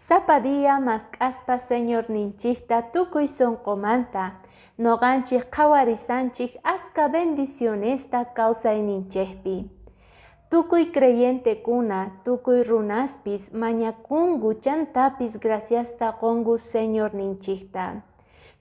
Zapadía mask'aspa Señor ninchikta tukuy sonqomanta, noqanchik qhawarisanchik aska bendicionesta kawsayninchikpi. Tukuy creyente-kuna, tukuy runaspis mañakungu chantapis graciasta qungu Señor ninchikta.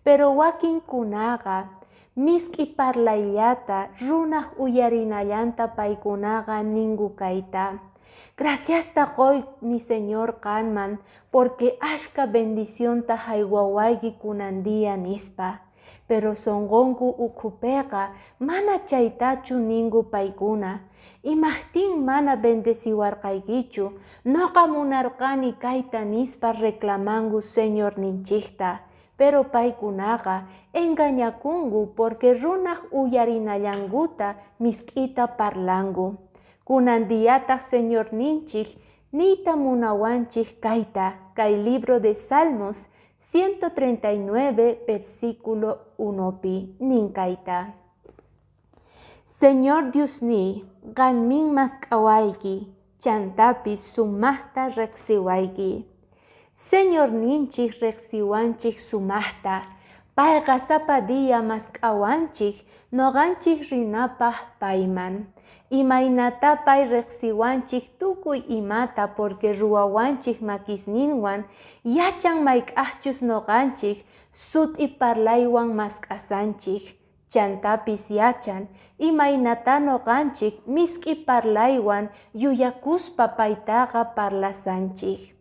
Pero wakinkunaqa misk'i parlaylata runaq uyarinallanta paykunaqa ninku kayta. Graciasta qoy ni Señor kanman, porque ashka bendicionta haywawayki kunandia nispa. Pero sonqonku ukhupeqa mana chaytachu ninku paykuna. Imahtin mana bendeciwarqaykichu, noqa munarqani kayta nispa reclamangu Señor ninchikta. Pero paykunaqa engañakungu porque runaq uyarinallankuta misk'ita parlangu. Kunandiyataq Señor ninchik niyta munawanchik kayta, kay libro de Salmos 139 versículo 1pi ninkayta. Señor Diosni, qanmin mask'awayki, chantapis sumaqta riqsiwayki. Señor ninchik riqsiwanchik sumaqta, payqa zapadía mask'awanchik, noqanchik rinapaq payman. Imaynatapay riqsiwanchik tukuy imata porque ruwawanchik makisninwan, yachan mayk'aqchus noqanchik, sut'i parlaywan mask'asanchik. Chantapis yachan, imaynata noqanchik misk'i parlaywan yuyakuspa paytaqa parlasanchik.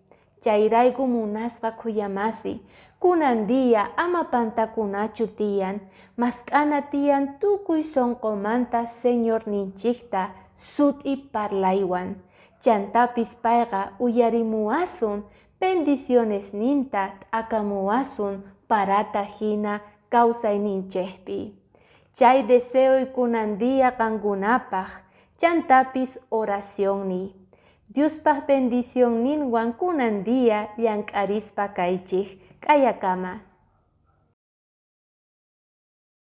Chayrayku munasqa kuyamasi, kunandia ama pantakunachu tiyan, mask'ana tiyan tukuy sonqomanta Señor ninchikta sut'i parlaywan. Chantapis payqa uyarimuwasun, bendiciones ninta t'akamuwasun parata hina kawsayninchikpi. Chay deseoy kunandia qankunapaq, chantapis oraciónni. Diospaq bendición ninwan kunandia llank'arispa kaychik. K'ayakama.